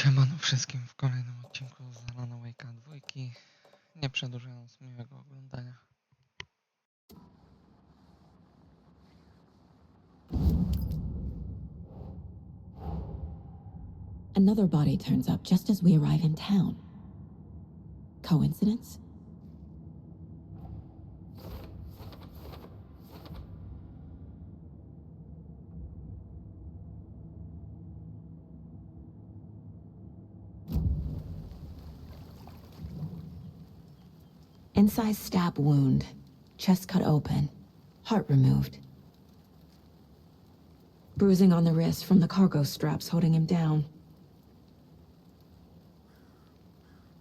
Siemano wszystkim w kolejnym odcinku z Alan Wake'a 2. Nie przedłużając, miłego oglądania. Another body turns up just as we arrive in town. Coincidence? Incised stab wound, chest cut open, heart removed. Bruising on the wrist from the cargo straps holding him down.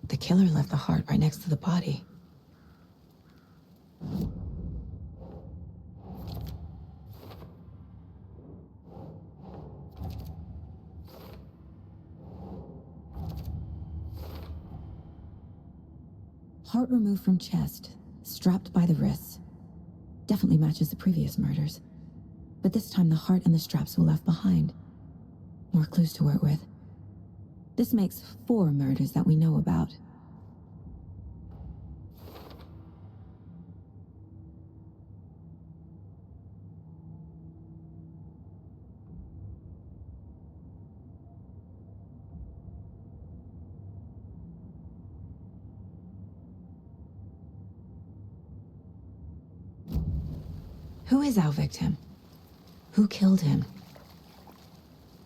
The killer left the heart right next to the body. Heart removed from chest, strapped by the wrists. Definitely matches the previous murders. But this time the heart and the straps were left behind. More clues to work with. This makes 4 murders that we know about. Who is our victim? Who killed him?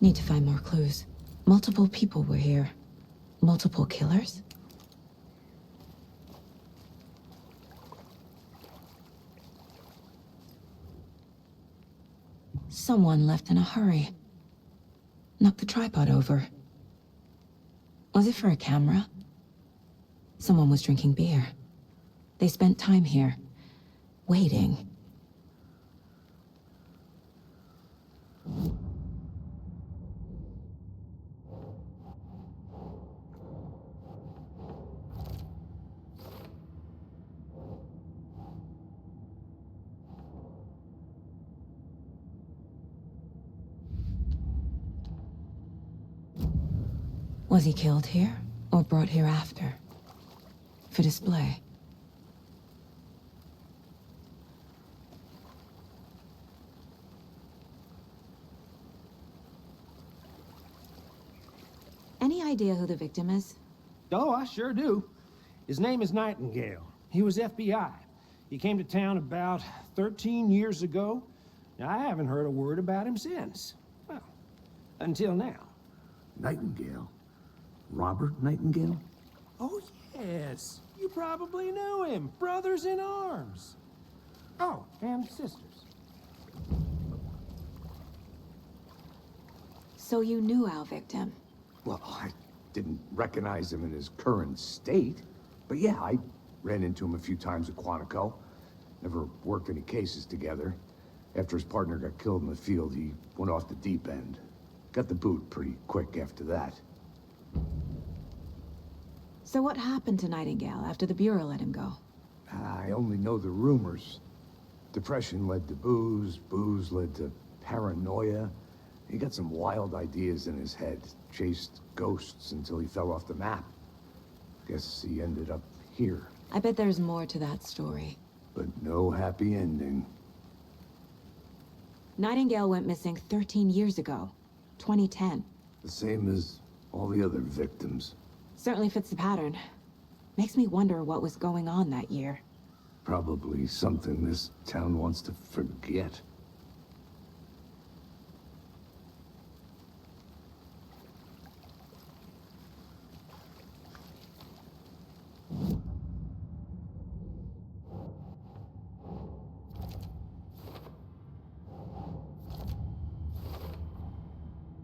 Need to find more clues. Multiple people were here. Multiple killers? Someone left in a hurry. Knocked the tripod over. Was it for a camera? Someone was drinking beer. They spent time here, waiting. Was he killed here, or brought here after? For display? Any idea who the victim is? Oh, I sure do. His name is Nightingale. He was FBI. He came to town about 13 years ago. Now, I haven't heard a word about him since. Well, until now. Nightingale? Robert Nightingale? Oh, yes. You probably knew him. Brothers in arms. Oh, and sisters. So you knew our victim? Well, I didn't recognize him in his current state. But yeah, I ran into him a few times at Quantico. Never worked any cases together. After his partner got killed in the field, he went off the deep end. Got the boot pretty quick after that. So what happened to Nightingale after the Bureau let him go? I only know the rumors. Depression led to booze, booze led to paranoia. He got some wild ideas in his head, chased ghosts until he fell off the map. Guess he ended up here. I bet there's more to that story. But no happy ending. Nightingale went missing 13 years ago. 2010. The same as all the other victims. Certainly fits the pattern. Makes me wonder what was going on that year. Probably something this town wants to forget.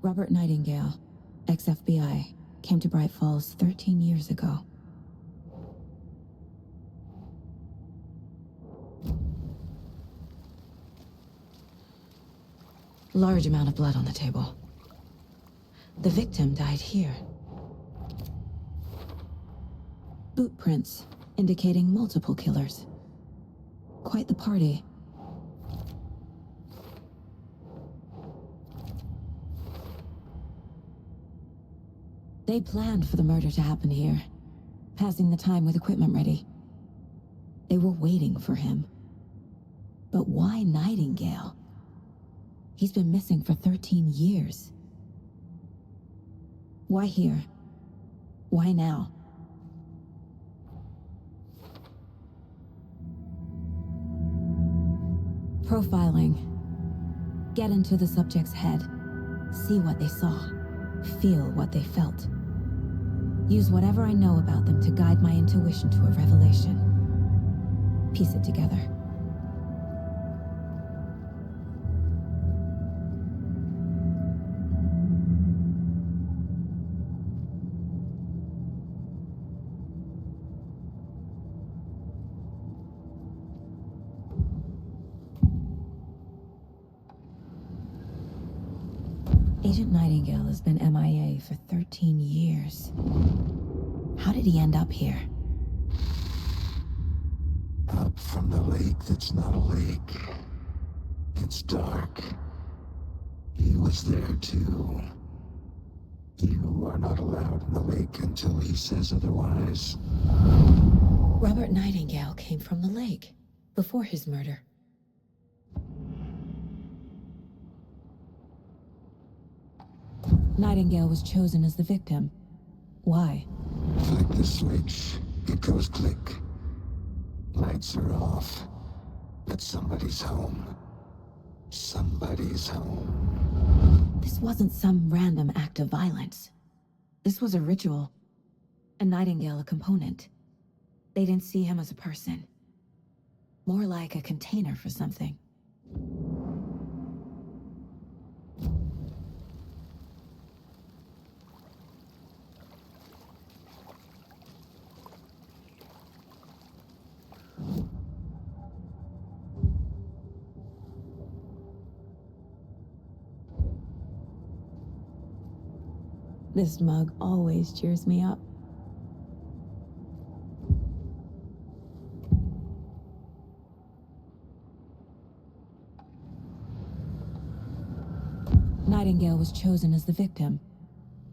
Robert Nightingale, ex-FBI, came to Bright Falls 13 years ago. Large amount of blood on the table. The victim died here. Boot prints, indicating multiple killers. Quite the party. They planned for the murder to happen here, passing the time with equipment ready. They were waiting for him. But why Nightingale? He's been missing for 13 years. Why here? Why now? Profiling. Get into the subject's head. See what they saw. Feel what they felt. Use whatever I know about them to guide my intuition to a revelation. Piece it together. Agent Nightingale has been MIA for 13 years. How did he end up here? Up from the lake that's not a lake. It's dark. He was there too. You are not allowed in the lake until he says otherwise. Robert Nightingale came from the lake, before his murder. Nightingale was chosen as the victim. Why? Flick the switch. It goes click. Lights are off. But somebody's home. Somebody's home. This wasn't some random act of violence. This was a ritual. And Nightingale a component. They didn't see him as a person. More like a container for something. This mug always cheers me up. Nightingale was chosen as the victim.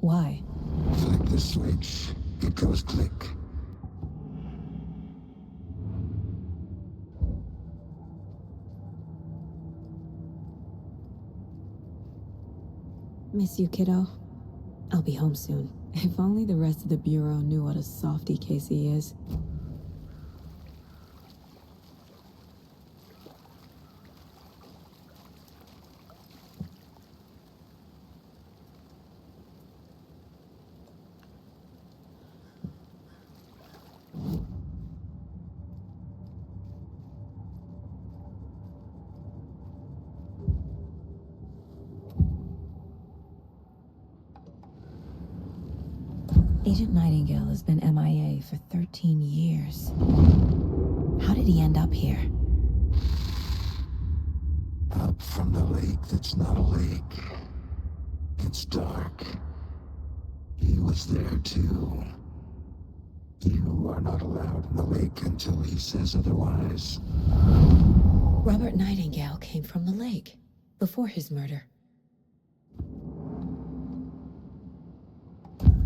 Why? Flick the switch. It goes click. Miss you, kiddo. I'll be home soon. If only the rest of the Bureau knew what a softy Casey is. Agent Nightingale has been MIA for 13 years. How did he end up here? Up from the lake that's not a lake. It's dark. He was there too. You are not allowed in the lake until he says otherwise. Robert Nightingale came from the lake, before his murder.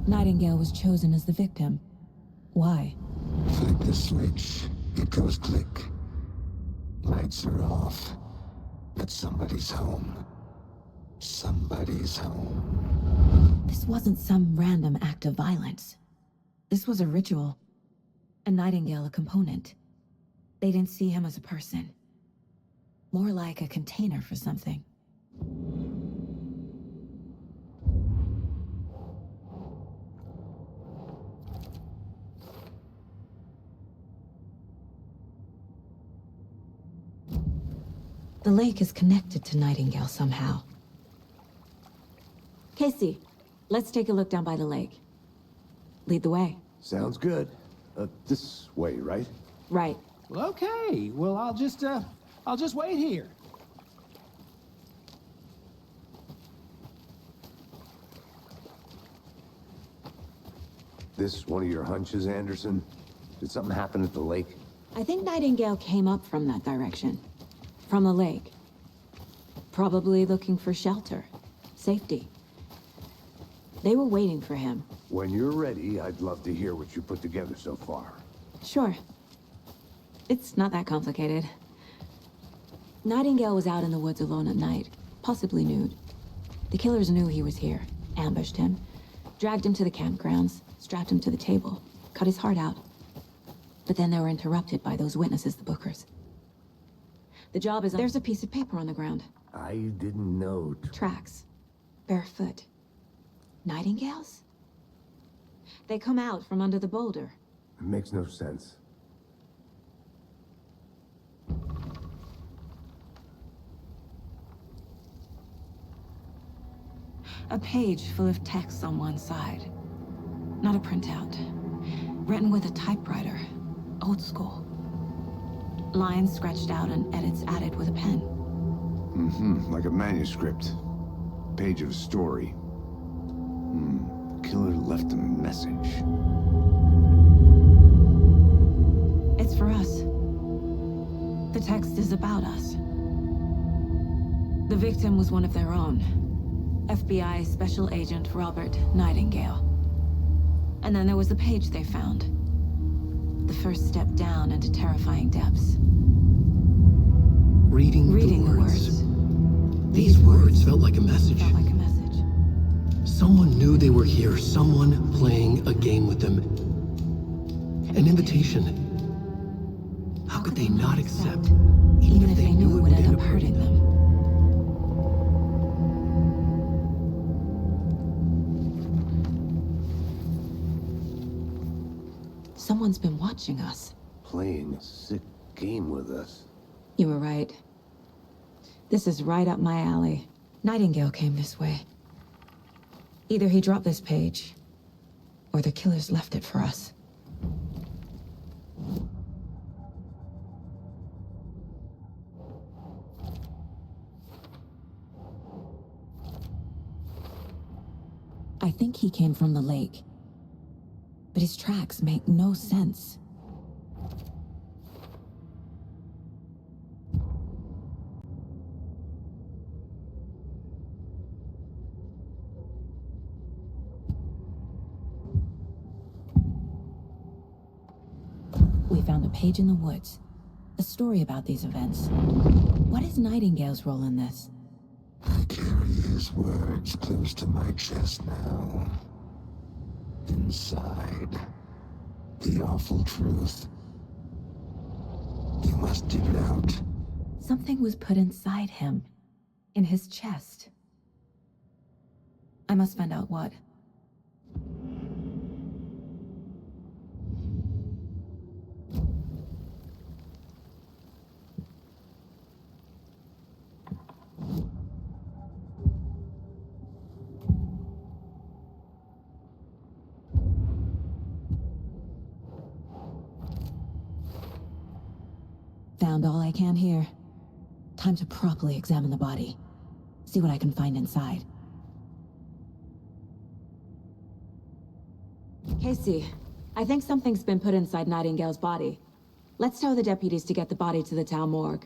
Nightingale was chosen as the victim. Why? Flick the switch. It goes click. Lights are off. But somebody's home. Somebody's home. This wasn't some random act of violence. This was a ritual. And Nightingale a component. They didn't see him as a person. More like a container for something. The lake is connected to Nightingale somehow. Casey, let's take a look down by the lake. Lead the way. Sounds good. This way, right? Right. Well, okay. Well, I'll just wait here. This one of your hunches, Anderson? Did something happen at the lake? I think Nightingale came up from that direction. From the lake. Probably looking for shelter. Safety. They were waiting for him. When you're ready, I'd love to hear what you put together so far. Sure. It's not that complicated. Nightingale was out in the woods alone at night, possibly nude. The killers knew he was here, ambushed him, dragged him to the campgrounds, strapped him to the table, cut his heart out. But then they were interrupted by those witnesses, the Bookers. The job is... There's a piece of paper on the ground. I didn't know. Tracks. Barefoot. Nightingales? They come out from under the boulder. It makes no sense. A page full of text on one side. Not a printout. Written with a typewriter. Old school. Lines scratched out and edits added with a pen. Like a manuscript. Page of a story. Killer left a message. It's for us. The text is about us. The victim was one of their own. FBI Special Agent Robert Nightingale. And then there was the page they found. The first step down into terrifying depths. Reading the words. These words felt like a message. Felt like a message. Someone knew they were here, someone playing a game with them. An invitation. How could they not accept, Even if they knew it would end up hurting them. Someone's been watching us. Playing a sick game with us. You were right. This is right up my alley. Nightingale came this way. Either he dropped this page, or the killers left it for us. I think he came from the lake. But his tracks make no sense. We found a page in the woods. A story about these events. What is Nightingale's role in this? I carry his words close to my chest now. Inside, the awful truth. You must dig it out. Something was put inside him. In his chest. I must find out what. Found all I can here. Time to properly examine the body. See what I can find inside. Casey, I think something's been put inside Nightingale's body. Let's tell the deputies to get the body to the town morgue.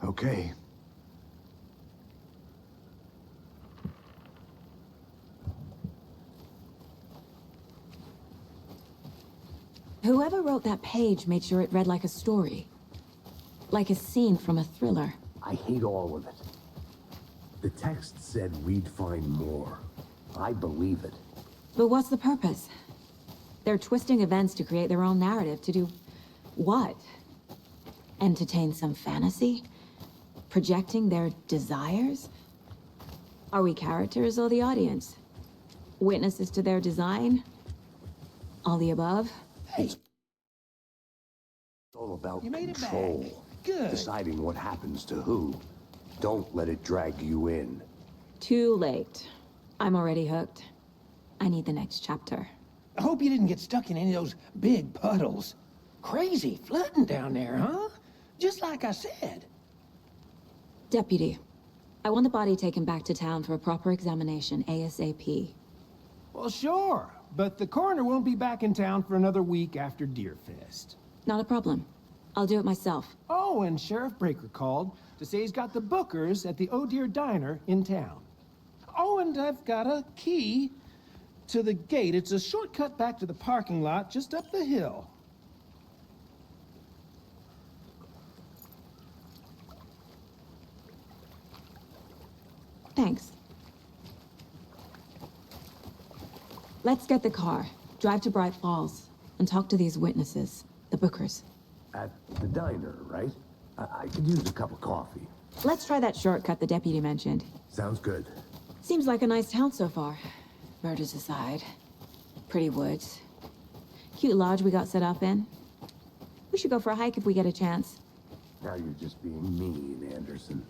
Okay. Whoever wrote that page made sure it read like a story. Like a scene from a thriller. I hate all of it. The text said we'd find more. I believe it. But what's the purpose? They're twisting events to create their own narrative to do... what? Entertain some fantasy? Projecting their desires? Are we characters or the audience? Witnesses to their design? All the above? Hey. It's all about You made it control. back. Good. Deciding what happens to who. Don't let it drag you in. Too late. I'm already hooked. I need the next chapter. I hope you didn't get stuck in any of those big puddles. Crazy flooding down there, huh? Just like I said. Deputy, I want the body taken back to town for a proper examination ASAP. Well, sure. But the coroner won't be back in town for another week after Deerfest. Not a problem. I'll do it myself. Oh, and Sheriff Breaker called to say he's got the Bookers at the Oh Deer Diner in town. Oh, and I've got a key to the gate. It's a shortcut back to the parking lot just up the hill. Thanks. Let's get the car, drive to Bright Falls, and talk to these witnesses, the Bookers. At the diner, right? I could use a cup of coffee. Let's try that shortcut the deputy mentioned. Sounds good. Seems like a nice town so far. Murders aside. Pretty woods. Cute lodge we got set up in. We should go for a hike if we get a chance. Now you're just being mean, Anderson.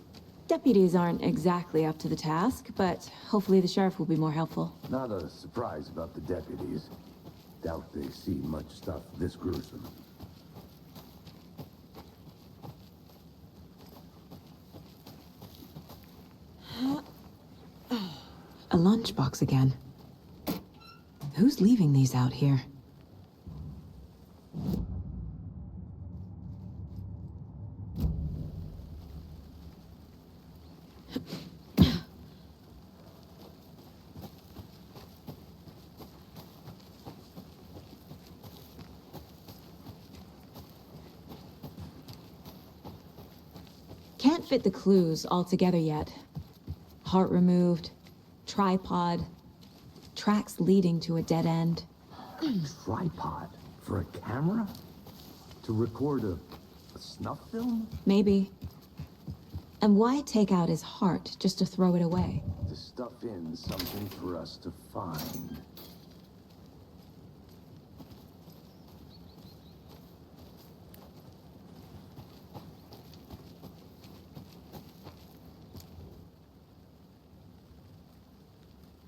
Deputies aren't exactly up to the task, but hopefully the sheriff will be more helpful. Not a surprise about the deputies. Doubt they see much stuff this gruesome. A lunchbox again. Who's leaving these out here? Can't fit the clues all together yet. Heart removed, tripod, tracks leading to a dead end. Tripod? For a camera? To record a snuff film? Maybe. And why take out his heart just to throw it away? To stuff in something for us to find.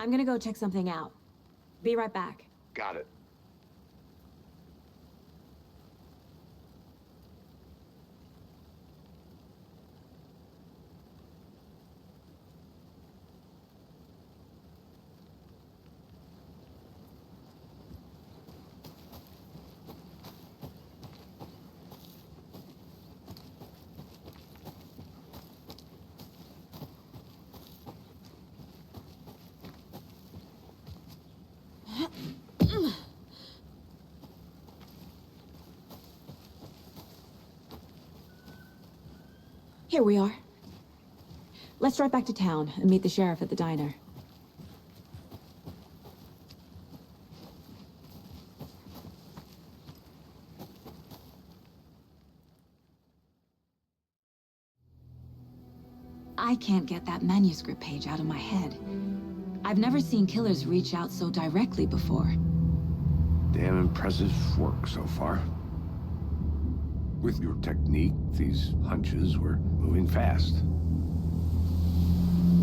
I'm gonna go check something out. Be right back. Got it. Here we are. Let's drive back to town and meet the sheriff at the diner. I can't get that manuscript page out of my head. I've never seen killers reach out so directly before. Damn impressive work so far. With your technique, these hunches were moving fast.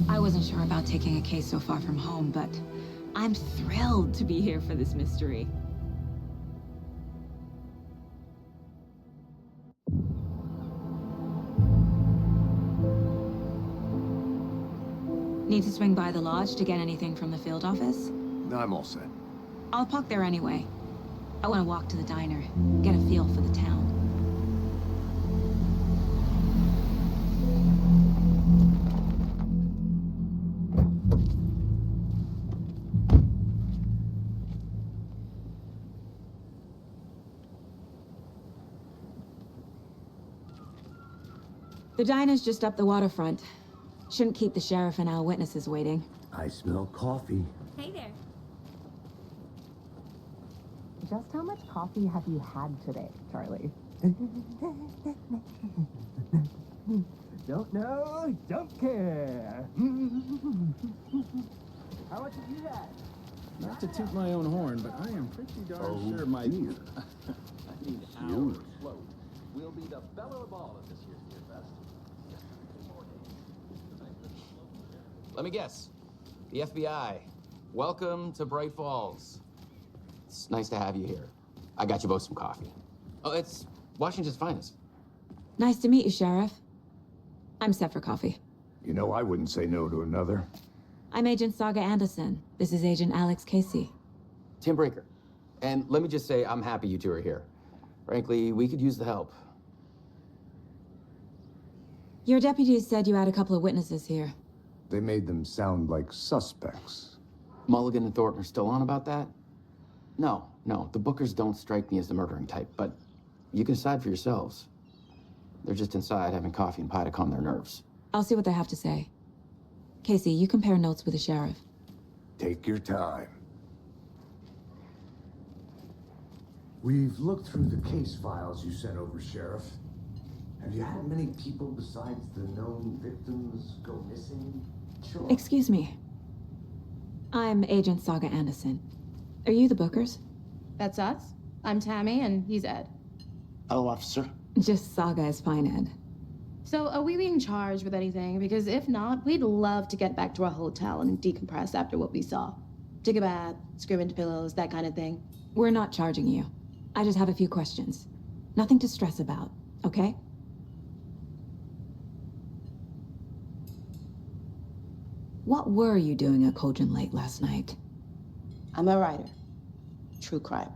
I wasn't sure about taking a case so far from home, but I'm thrilled to be here for this mystery. Need to swing by the lodge to get anything from the field office? No, I'm all set. I'll park there anyway. I want to walk to the diner, get a feel for the town. The diner's just up the waterfront. Shouldn't keep the sheriff and our witnesses waiting. I smell coffee. Hey there. Just how much coffee have you had today, Charlie? Don't know, don't care. How much have you had? Not to toot my own horn, but I am pretty darn sure my... I mean, our float will be the belle of all at this year's Beer Fest. Let me guess. The FBI. Welcome to Bright Falls. It's nice to have you here. I got you both some coffee. Oh, it's Washington's finest. Nice to meet you, Sheriff. I'm set for coffee. You know, I wouldn't say no to another. I'm Agent Saga Anderson. This is Agent Alex Casey. Tim Brinker. And let me just say, I'm happy you two are here. Frankly, we could use the help. Your deputies said you had a couple of witnesses here. They made them sound like suspects. Mulligan and Thornton are still on about that? No, the Bookers don't strike me as the murdering type, but you can decide for yourselves. They're just inside having coffee and pie to calm their nerves. I'll see what they have to say. Casey, you compare notes with the sheriff. Take your time. We've looked through the case files you sent over, Sheriff. Have you had many people besides the known victims go missing? Sure. Excuse me. I'm Agent Saga Anderson. Are you the Bookers? That's us. I'm Tammy, and he's Ed. Hello, officer. Just Saga is fine, Ed. So, are we being charged with anything? Because if not, we'd love to get back to our hotel and decompress after what we saw. Take a bath, scream into pillows, that kind of thing. We're not charging you. I just have a few questions. Nothing to stress about, okay? What were you doing at Cauldron Lake last night? I'm a writer. True crime.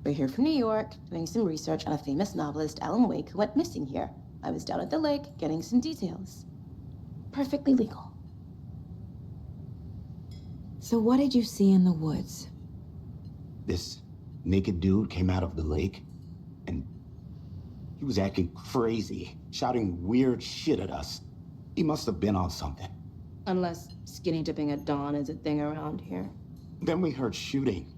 We're here from New York, doing some research on a famous novelist, Alan Wake, who went missing here. I was down at the lake, getting some details. Perfectly legal. So what did you see in the woods? This naked dude came out of the lake, and he was acting crazy, shouting weird shit at us. He must have been on something. Unless skinny dipping at dawn is a thing around here. Then we heard shooting.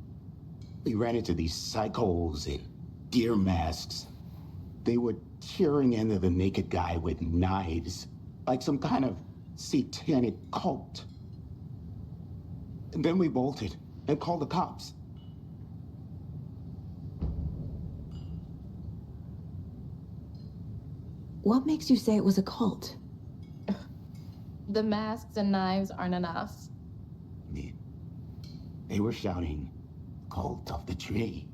We ran into these psychos in deer masks. They were tearing into the naked guy with knives, like some kind of satanic cult. And then we bolted and called the cops. What makes you say it was a cult? The masks and knives aren't enough. They were shouting, "Cult of the tree,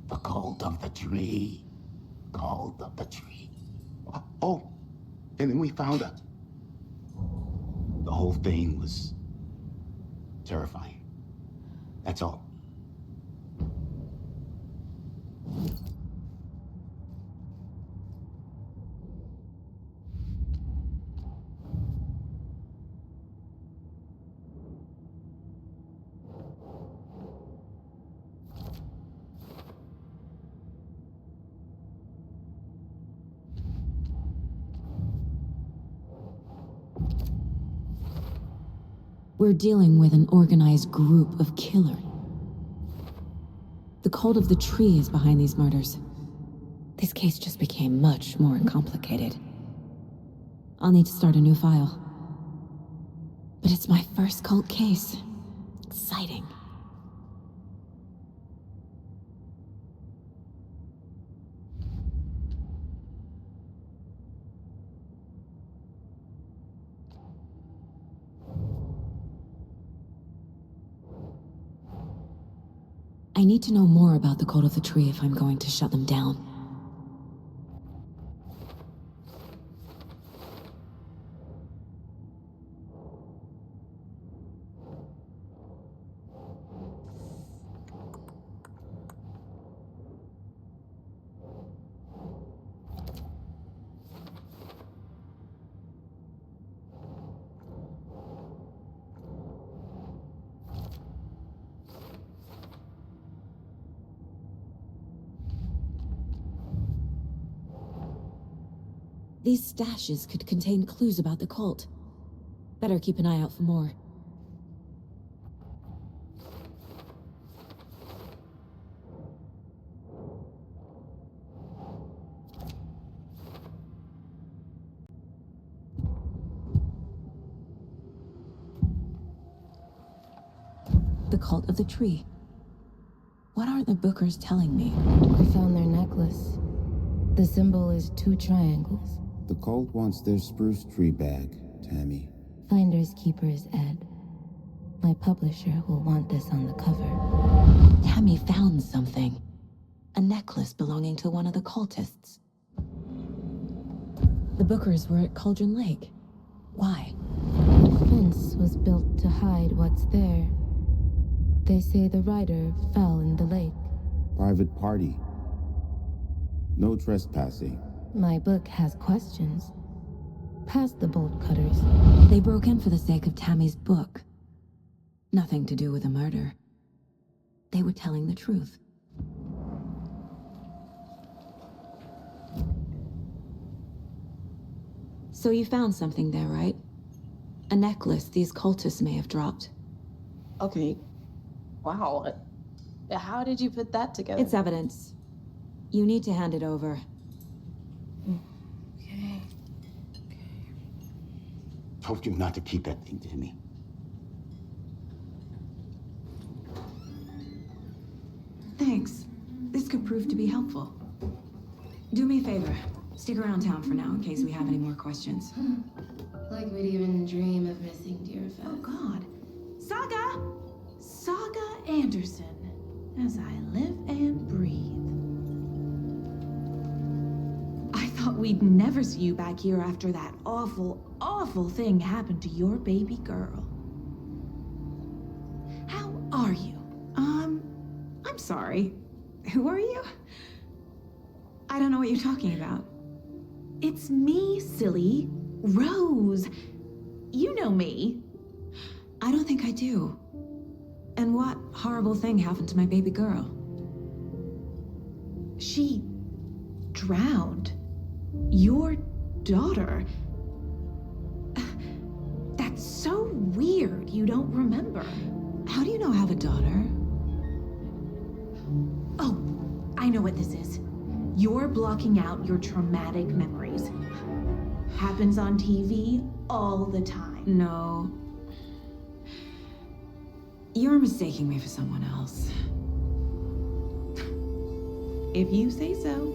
the cult of the tree, cult of the tree." Oh, and then we found her. The whole thing was terrifying. That's all. We're dealing with an organized group of killers. The cult of the tree is behind these murders. This case just became much more complicated. I'll need to start a new file. But it's my first cult case. Exciting. I need to know more about the cult of the tree if I'm going to shut them down. These stashes could contain clues about the cult. Better keep an eye out for more. The cult of the tree. What are the Bookers telling me? We found their necklace. The symbol is 2 triangles. The cult wants their spruce tree bag, Tammy. Finders keepers, Ed. My publisher will want this on the cover. Tammy found something. A necklace belonging to one of the cultists. The Bookers were at Cauldron Lake. Why? The fence was built to hide what's there. They say the rider fell in the lake. Private party. No trespassing. My book has questions. Past the bolt cutters. They broke in for the sake of Tammy's book. Nothing to do with a murder. They were telling the truth. So you found something there, right? A necklace these cultists may have dropped. Okay. Wow. How did you put that together? It's evidence. You need to hand it over. Okay. Told you not to keep that thing to me. Thanks. This could prove to be helpful. Do me a favor. Stick around town for now in case we have any more questions. Like we'd even dream of missing Deerfest. Oh, God. Saga! Saga Anderson. As I live and breathe. I thought we'd never see you back here after that awful, awful thing happened to your baby girl. How are you? I'm sorry. Who are you? I don't know what you're talking about. It's me, silly. Rose. You know me. I don't think I do. And what horrible thing happened to my baby girl? She drowned. Your daughter. That's so weird you don't remember. How do you know I have a daughter? Oh, I know what this is. You're blocking out your traumatic memories. Happens on TV all the time. No. You're mistaking me for someone else. If you say so.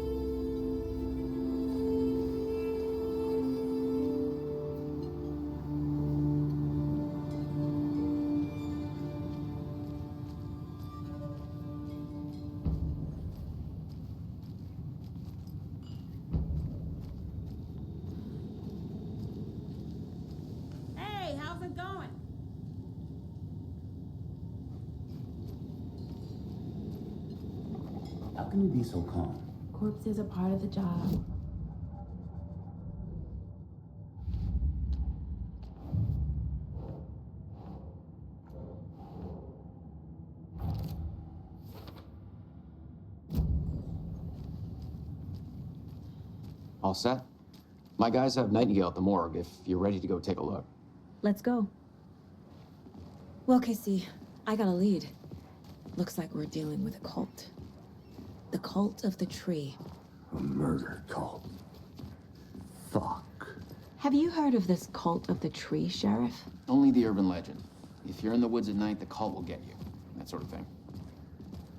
Hey, how's it going? How can you be so calm? Corpses are part of the job. All set? My guys have Nightingale at the morgue if you're ready to go take a look. Let's go. Well, Casey, I got a lead. Looks like we're dealing with a cult. The cult of the tree. A murder cult. Fuck. Have you heard of this cult of the tree, Sheriff? Only the urban legend. If you're in the woods at night, the cult will get you. That sort of thing.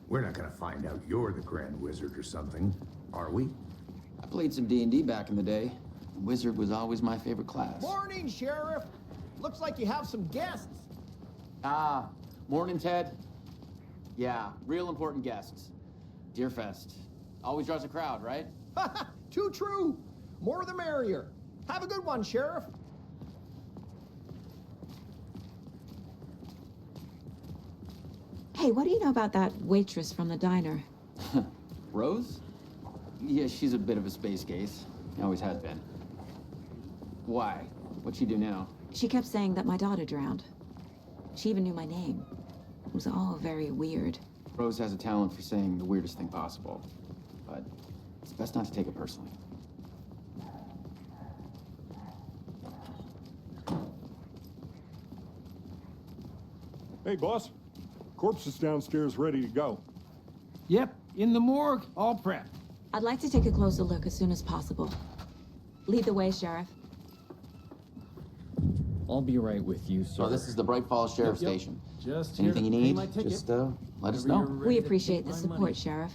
We're not gonna find out you're the Grand Wizard or something, are we? I played some D&D back in the day. Wizard was always my favorite class. Morning, Sheriff. Looks like you have some guests. Ah, morning, Ted. Yeah, real important guests. Deerfest. Always draws a crowd, right? Too true. More the merrier. Have a good one, Sheriff. Hey, what do you know about that waitress from the diner? Rose? Yeah, she's a bit of a space case. Always has been. Why? What'd she do now? She kept saying that my daughter drowned. She even knew my name. It was all very weird. Rose has a talent for saying the weirdest thing possible. But it's best not to take it personally. Hey, boss. Corpse is downstairs ready to go. Yep, in the morgue, all prepped. I'd like to take a closer look as soon as possible. Lead the way, Sheriff. I'll be right with you, sir. So this is the Bright Falls Sheriff Yep. Station. Just Anything you here to pay need, my ticket. just let us Whenever know. you're ready We to appreciate take the my support, money. Sheriff.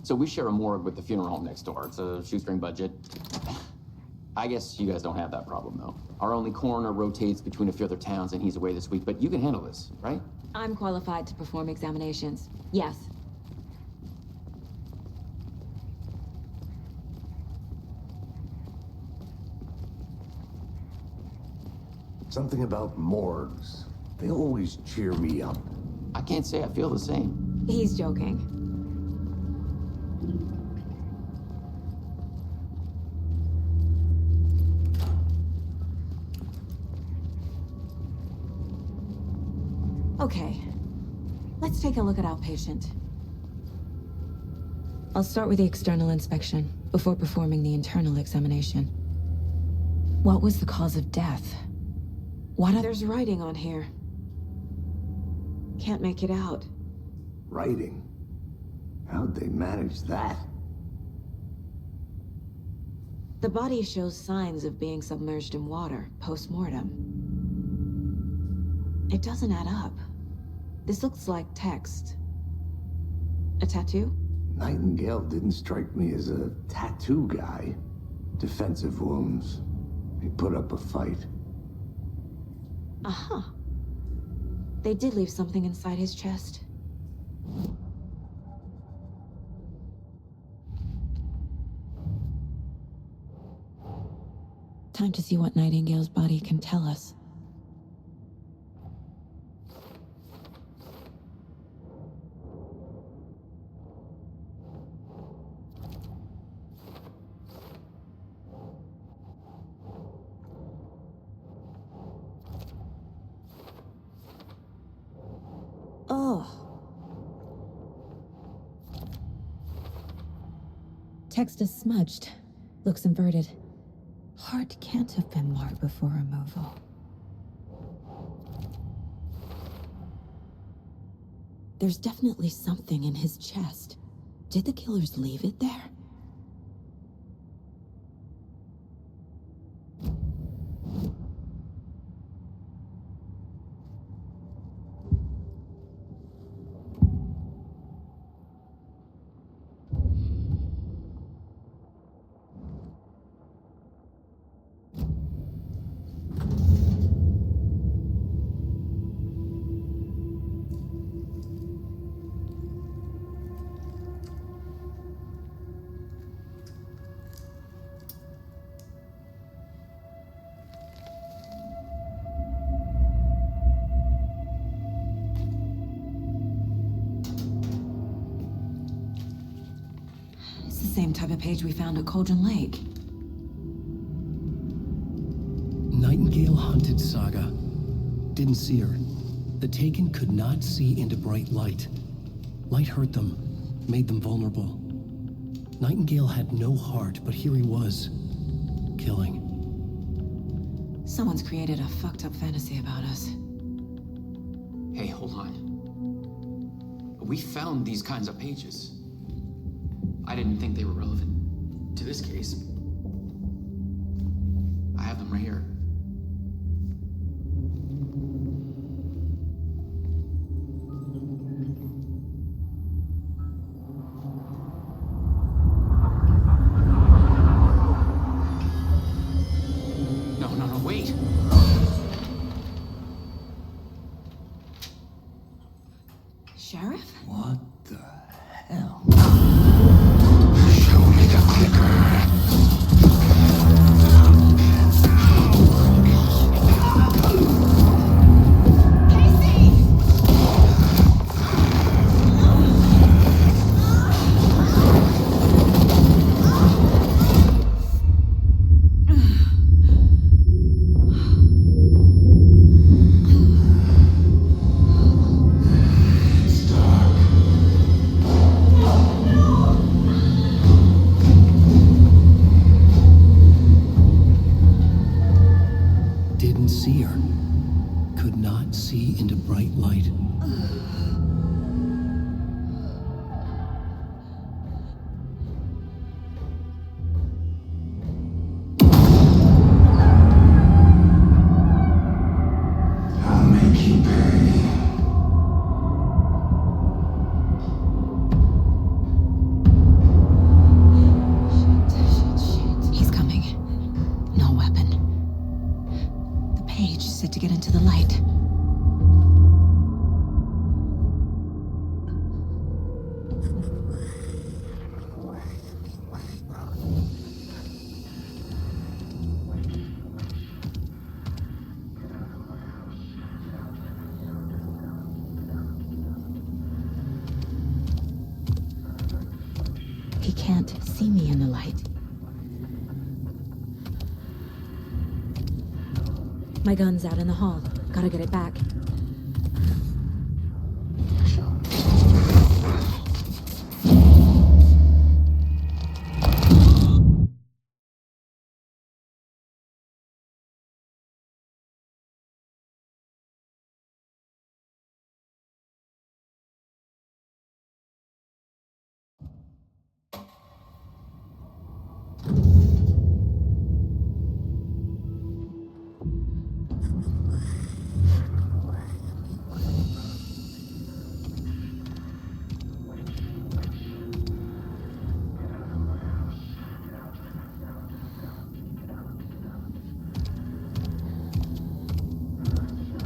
So we share a morgue with the funeral home next door. It's a shoestring budget. I guess you guys don't have that problem, though. Our only coroner rotates between a few other towns, and he's away this week, but you can handle this, right? I'm qualified to perform examinations. Yes. Something about morgues. They always cheer me up. I can't say I feel the same. He's joking. Okay. Let's take a look at outpatient. I'll start with the external inspection before performing the internal examination. What was the cause of death? There's writing on here. Can't make it out. Writing? How'd they manage that? The body shows signs of being submerged in water post-mortem. It doesn't add up. This looks like text. A tattoo? Nightingale didn't strike me as a tattoo guy. Defensive wounds. He put up a fight. Uh-huh. They did leave something inside his chest. Time to see what Nightingale's body can tell us. Oh. Text is smudged. Looks inverted. Heart can't have been marked before removal. There's definitely something in his chest. Did the killers leave it there? Same type of page we found at Cauldron Lake. Nightingale hunted Saga. Didn't see her. The Taken could not see into bright light. Light hurt them, made them vulnerable. Nightingale had no heart, but here he was, killing. Someone's created a fucked up fantasy about us. Hey, hold on. We found these kinds of pages. I didn't think they were relevant to this case. I have them right here. No, wait! Sheriff? What the hell? Didn't see her. Could not see into bright light. I'll make you pay. Shit. He's coming. No weapon. The page said to get into the light. He can't see me in the light. My gun's out in the hall. Gotta get it back.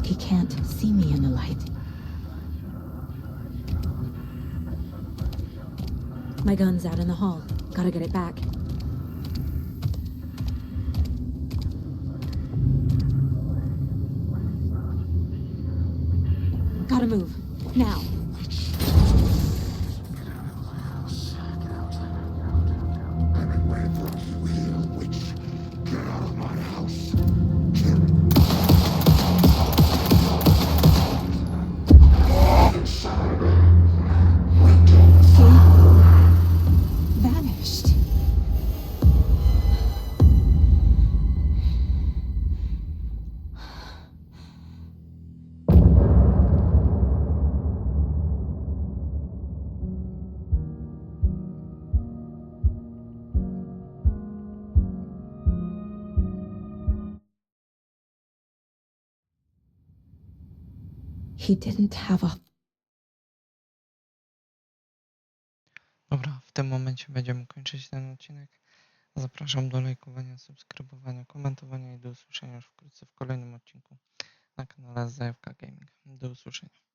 He can't see me in the light. My gun's out in the hall. Gotta get it back. Gotta move. Now. Vanished. He didn't have a... Dobra, w tym momencie będziemy kończyć ten odcinek. Zapraszam do lajkowania, subskrybowania, komentowania i do usłyszenia już wkrótce w kolejnym odcinku na kanale ZFK Gaming. Do usłyszenia.